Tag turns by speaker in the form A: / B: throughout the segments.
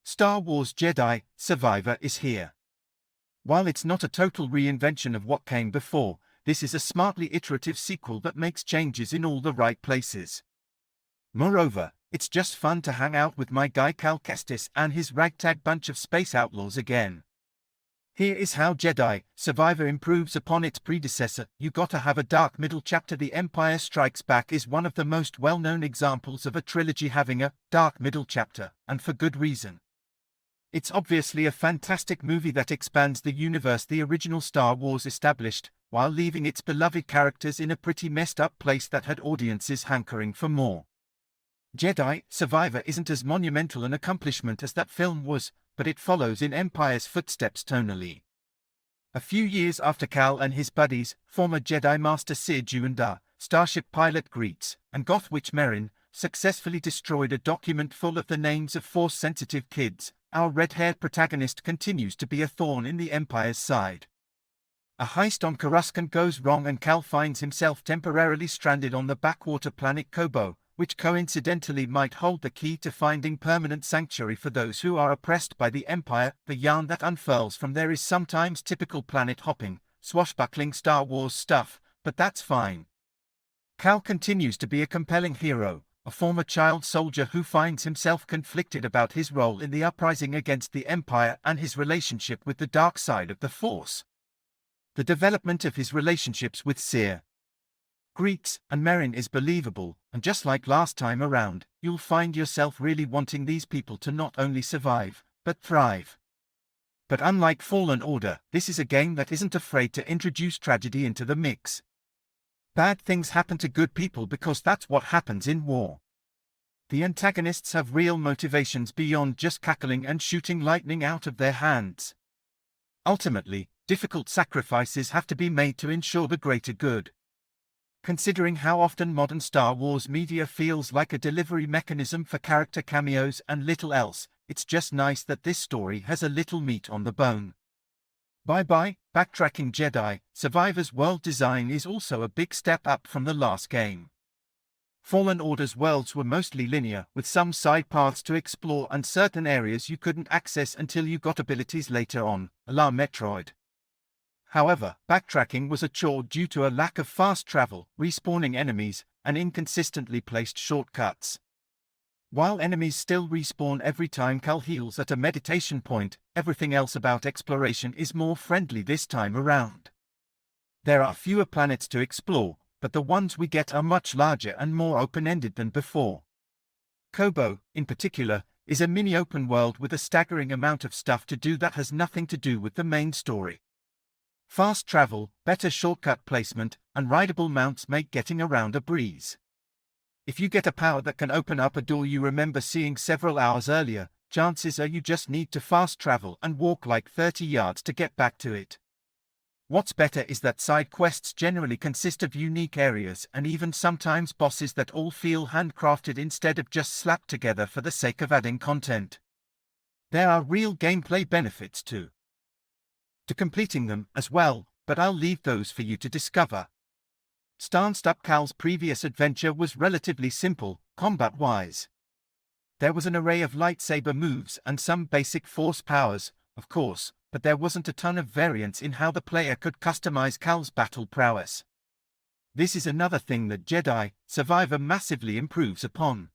A: Star Wars Jedi Survivor is here. While it's not a total reinvention of what came before, this is a smartly iterative sequel that makes changes in all the right places. Moreover, it's just fun to hang out with my guy Cal Kestis and his ragtag bunch of space outlaws again. Here is how Jedi Survivor improves upon its predecessor. You gotta have a dark middle chapter. The Empire Strikes Back is one of the most well-known examples of a trilogy having a dark middle chapter, and for good reason. It's obviously a fantastic movie that expands the universe the original Star Wars established, while leaving its beloved characters in a pretty messed up place that had audiences hankering for more. Jedi Survivor isn't as monumental an accomplishment as that film was, but it follows in Empire's footsteps tonally. A few years after Cal and his buddies, former Jedi Master Cere Junda, Starship pilot Greets, and Goth Witch Merrin, successfully destroyed a document full of the names of Force-sensitive kids, our red-haired protagonist continues to be a thorn in the Empire's side. A heist on Coruscant goes wrong and Cal finds himself temporarily stranded on the backwater planet Kobo, which coincidentally might hold the key to finding permanent sanctuary for those who are oppressed by the Empire. The yarn that unfurls from there is sometimes typical planet-hopping, swashbuckling Star Wars stuff, but that's fine. Cal continues to be a compelling hero, a former child soldier who finds himself conflicted about his role in the uprising against the Empire and his relationship with the dark side of the Force. The development of his relationships with Cere, Greets, and Merrin is believable, and just like last time around, you'll find yourself really wanting these people to not only survive, but thrive. But unlike Fallen Order, this is a game that isn't afraid to introduce tragedy into the mix. Bad things happen to good people because that's what happens in war. The antagonists have real motivations beyond just cackling and shooting lightning out of their hands. Ultimately, difficult sacrifices have to be made to ensure the greater good. Considering how often modern Star Wars media feels like a delivery mechanism for character cameos and little else, it's just nice that this story has a little meat on the bone. Backtracking Jedi Survivor's world design is also a big step up from the last game. Fallen Order's worlds were mostly linear, with some side paths to explore and certain areas you couldn't access until you got abilities later on, a la Metroid. However, backtracking was a chore due to a lack of fast travel, respawning enemies, and inconsistently placed shortcuts. While enemies still respawn every time Cal heals at a meditation point, everything else about exploration is more friendly this time around. There are fewer planets to explore, but the ones we get are much larger and more open-ended than before. Kobo, in particular, is a mini-open world with a staggering amount of stuff to do that has nothing to do with the main story. Fast travel, better shortcut placement, and rideable mounts make getting around a breeze. If you get a power that can open up a door you remember seeing several hours earlier, chances are you just need to fast travel and walk like 30 yards to get back to it. What's better is that side quests generally consist of unique areas and even sometimes bosses that all feel handcrafted instead of just slapped together for the sake of adding content. There are real gameplay benefits to completing them as well, but I'll leave those for you to discover. Stanced up Cal's previous adventure was relatively simple, combat-wise. There was an array of lightsaber moves and some basic force powers, of course, but there wasn't a ton of variance in how the player could customize Cal's battle prowess. This is another thing that Jedi Survivor massively improves upon.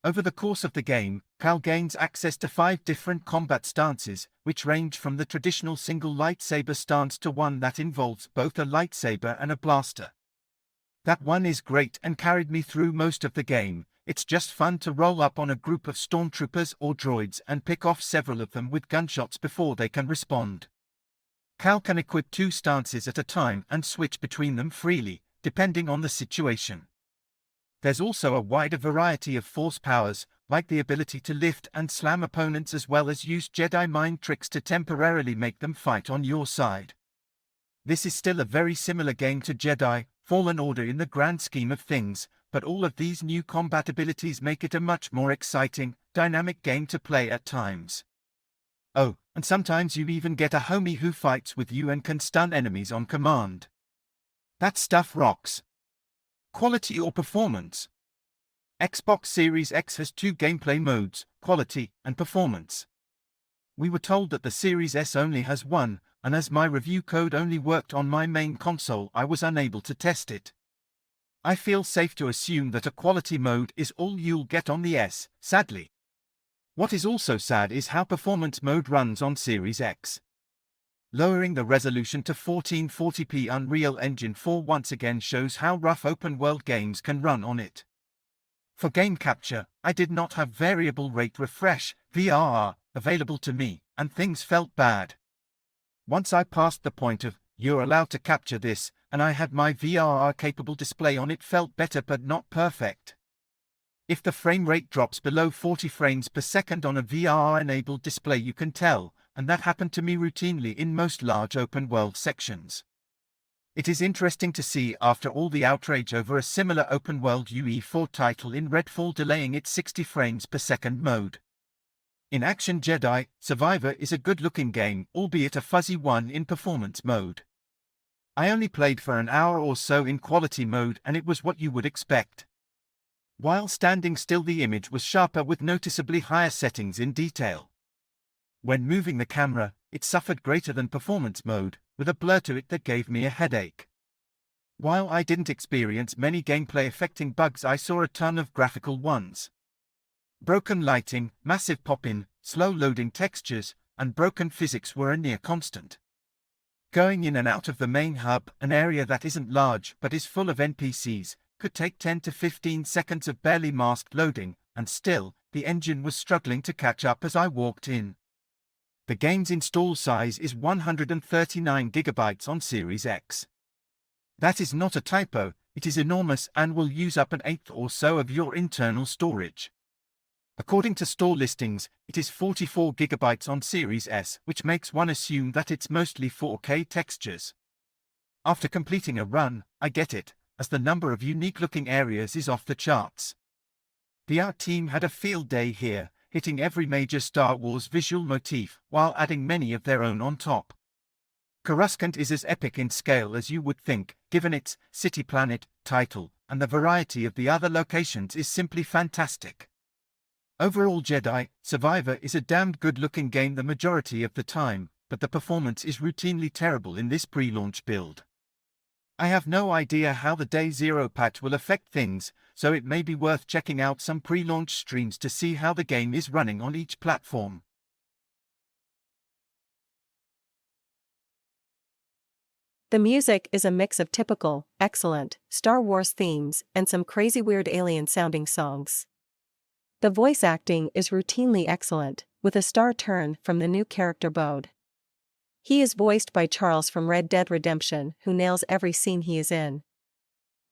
A: Over the course of the game, Cal gains access to 5 different combat stances, which range from the traditional single lightsaber stance to one that involves both a lightsaber and a blaster. That one is great and carried me through most of the game. It's just fun to roll up on a group of stormtroopers or droids and pick off several of them with gunshots before they can respond. Cal can equip 2 stances at a time and switch between them freely, depending on the situation. There's also a wider variety of force powers, like the ability to lift and slam opponents as well as use Jedi mind tricks to temporarily make them fight on your side. This is still a very similar game to Jedi Fallen Order in the grand scheme of things, but all of these new combat abilities make it a much more exciting, dynamic game to play at times. Oh, and sometimes you even get a homie who fights with you and can stun enemies on command. That stuff rocks. Quality or performance? Xbox Series X has two gameplay modes, quality and performance. We were told that the Series S only has one, and as my review code only worked on my main console, I was unable to test it. I feel safe to assume that a quality mode is all you'll get on the S, sadly. What is also sad is how performance mode runs on Series X. Lowering the resolution to 1440p Unreal Engine 4 once again shows how rough open-world games can run on it. For game capture, I did not have variable rate refresh, VRR, available to me, and things felt bad. Once I passed the point of, "You're allowed to capture this," and I had my VRR-capable display on, it felt better but not perfect. If the frame rate drops below 40 frames per second on a VRR-enabled display, you can tell, and that happened to me routinely in most large open-world sections. It is interesting to see, after all the outrage over a similar open-world UE4 title in Redfall delaying its 60 frames per second mode. In Action Jedi, Survivor is a good-looking game, albeit a fuzzy one in performance mode. I only played for an hour or so in quality mode, and it was what you would expect. While standing still, the image was sharper with noticeably higher settings in detail. When moving the camera, it suffered greater than performance mode, with a blur to it that gave me a headache. While I didn't experience many gameplay-affecting bugs, I saw a ton of graphical ones. Broken lighting, massive pop-in, slow-loading textures, and broken physics were a near constant. Going in and out of the main hub, an area that isn't large but is full of NPCs, could take 10 to 15 seconds of barely masked loading, and still, the engine was struggling to catch up as I walked in. The game's install size is 139 GB on Series X. That is not a typo, it is enormous and will use up an eighth or so of your internal storage. According to store listings, it is 44 GB on Series S, which makes one assume that it's mostly 4K textures. After completing a run, I get it, as the number of unique-looking areas is off the charts. The art team had a field day here, hitting every major Star Wars visual motif, while adding many of their own on top. Coruscant is as epic in scale as you would think, given its City Planet title, and the variety of the other locations is simply fantastic. Overall, Jedi Survivor is a damned good-looking game the majority of the time, but the performance is routinely terrible in this pre-launch build. I have no idea how the Day Zero patch will affect things, so it may be worth checking out some pre-launch streams to see how the game is running on each platform.
B: The music is a mix of typical, excellent Star Wars themes and some crazy weird alien-sounding songs. The voice acting is routinely excellent, with a star turn from the new character Bode. He is voiced by Charles from Red Dead Redemption, who nails every scene he is in.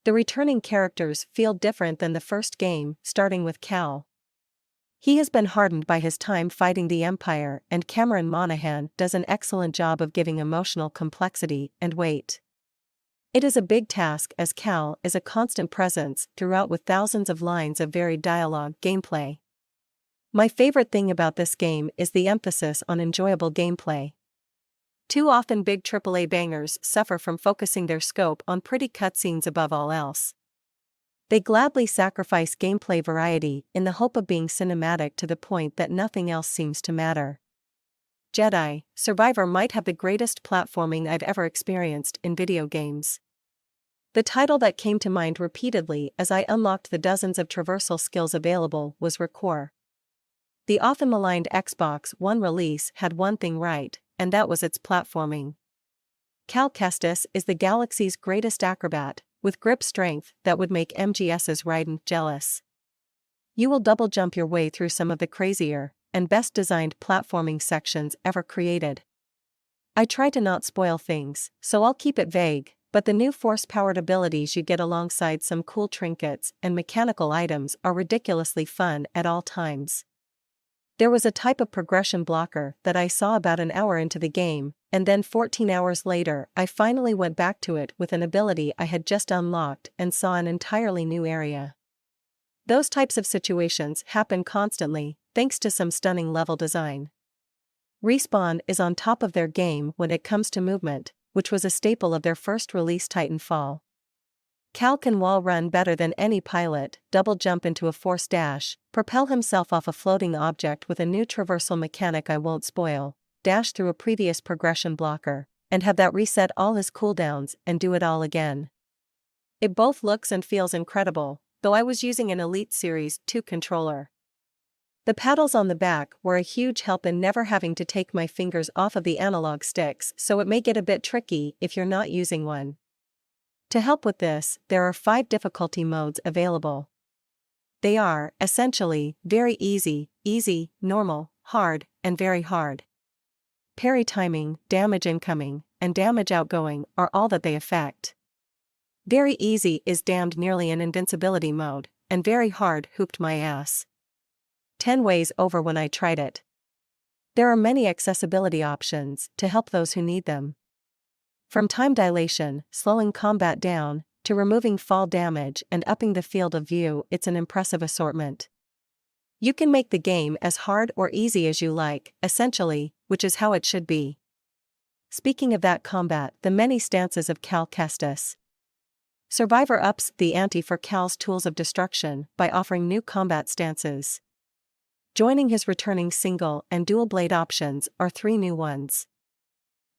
B: The returning characters feel different than the first game, starting with Cal. He has been hardened by his time fighting the Empire, and Cameron Monaghan does an excellent job of giving emotional complexity and weight. It is a big task, as Cal is a constant presence throughout with thousands of lines of varied dialogue gameplay. My favorite thing about this game is the emphasis on enjoyable gameplay. Too often big AAA bangers suffer from focusing their scope on pretty cutscenes above all else. They gladly sacrifice gameplay variety in the hope of being cinematic to the point that nothing else seems to matter. Jedi Survivor might have the greatest platforming I've ever experienced in video games. The title that came to mind repeatedly as I unlocked the dozens of traversal skills available was Recore. The often maligned Xbox One release had one thing right, and that was its platforming. Cal Kestis is the galaxy's greatest acrobat, with grip strength that would make MGS's Raiden jealous. You will double jump your way through some of the crazier and best designed platforming sections ever created. I try to not spoil things, so I'll keep it vague, but the new force-powered abilities you get alongside some cool trinkets and mechanical items are ridiculously fun at all times. There was a type of progression blocker that I saw about an hour into the game, and then 14 hours later I finally went back to it with an ability I had just unlocked and saw an entirely new area. Those types of situations happen constantly, thanks to some stunning level design. Respawn is on top of their game when it comes to movement, which was a staple of their first release Titanfall. Cal can wall run better than any pilot, double jump into a force dash, propel himself off a floating object with a new traversal mechanic I won't spoil, dash through a previous progression blocker, and have that reset all his cooldowns and do it all again. It both looks and feels incredible, though I was using an Elite Series 2 controller. The paddles on the back were a huge help in never having to take my fingers off of the analog sticks, so it may get a bit tricky if you're not using one. To help with this, there are 5 difficulty modes available. They are, essentially, very easy, easy, normal, hard, and very hard. Parry timing, damage incoming, and damage outgoing are all that they affect. Very easy is damned nearly an invincibility mode, and very hard hooped my ass 10 ways over when I tried it. There are many accessibility options to help those who need them. From time dilation, slowing combat down, to removing fall damage and upping the field of view, it's an impressive assortment. You can make the game as hard or easy as you like, essentially, which is how it should be. Speaking of that combat, the many stances of Cal Kestis. Survivor ups the ante for Cal's tools of destruction by offering new combat stances. Joining his returning single and dual blade options are 3 new ones.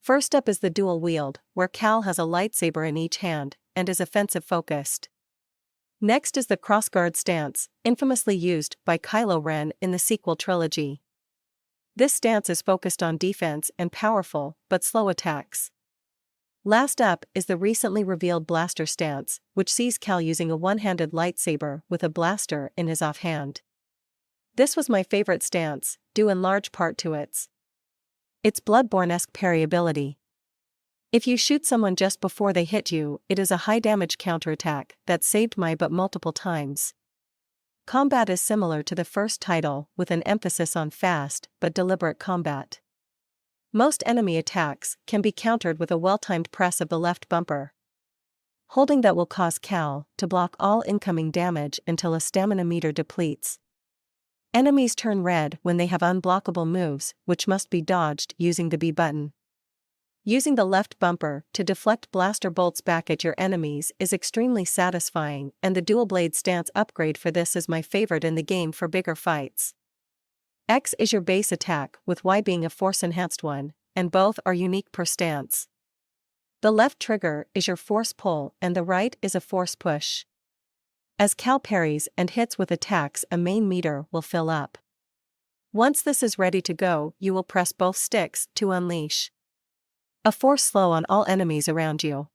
B: First up is the dual wield, where Cal has a lightsaber in each hand and is offensive focused. Next is the crossguard stance, infamously used by Kylo Ren in the sequel trilogy. This stance is focused on defense and powerful, but slow attacks. Last up is the recently revealed blaster stance, which sees Cal using a one-handed lightsaber with a blaster in his offhand. This was my favorite stance, due in large part to its Bloodborne-esque parry ability. If you shoot someone just before they hit you, it is a high-damage counterattack that saved my butt multiple times. Combat is similar to the first title, with an emphasis on fast but deliberate combat. Most enemy attacks can be countered with a well-timed press of the left bumper. Holding that will cause Cal to block all incoming damage until a stamina meter depletes. Enemies turn red when they have unblockable moves, which must be dodged using the B button. Using the left bumper to deflect blaster bolts back at your enemies is extremely satisfying, and the dual blade stance upgrade for this is my favorite in the game for bigger fights. X is your base attack, with Y being a force-enhanced one, and both are unique per stance. The left trigger is your force pull and the right is a force push. As Cal parries and hits with attacks, a main meter will fill up. Once this is ready to go, you will press both sticks to unleash a force slow on all enemies around you.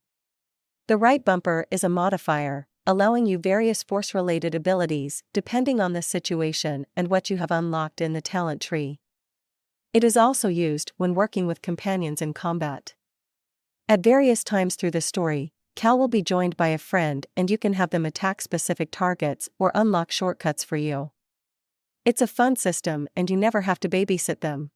B: The right bumper is a modifier, allowing you various force-related abilities depending on the situation and what you have unlocked in the talent tree. It is also used when working with companions in combat. At various times through the story, Cal will be joined by a friend and you can have them attack specific targets or unlock shortcuts for you. It's a fun system and you never have to babysit them.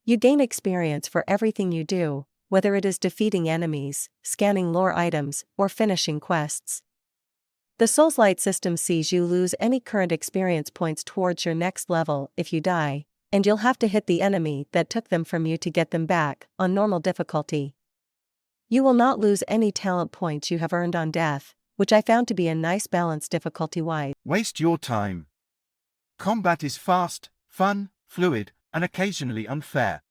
B: You gain experience for everything you do, whether it is defeating enemies, scanning lore items, or finishing quests. The Souls-Light system sees you lose any current experience points towards your next level if you die, and you'll have to hit the enemy that took them from you to get them back, on normal difficulty. You will not lose any talent points you have earned on death, which I found to be a nice balance difficulty-wise.
A: Waste your time. Combat is fast, fun, fluid, and occasionally unfair.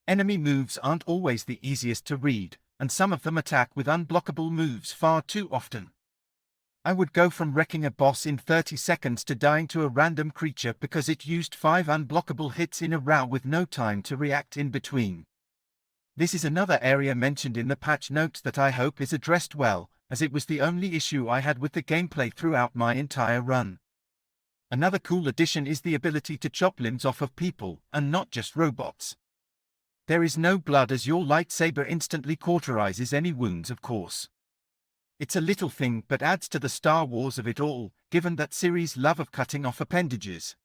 A: Enemy moves aren't always the easiest to read, and some of them attack with unblockable moves far too often. I would go from wrecking a boss in 30 seconds to dying to a random creature because it used 5 unblockable hits in a row with no time to react in between. This is another area mentioned in the patch notes that I hope is addressed well, as it was the only issue I had with the gameplay throughout my entire run. Another cool addition is the ability to chop limbs off of people, and not just robots. There is no blood as your lightsaber instantly cauterizes any wounds, of course. It's a little thing but adds to the Star Wars of it all, given that series' love of cutting off appendages.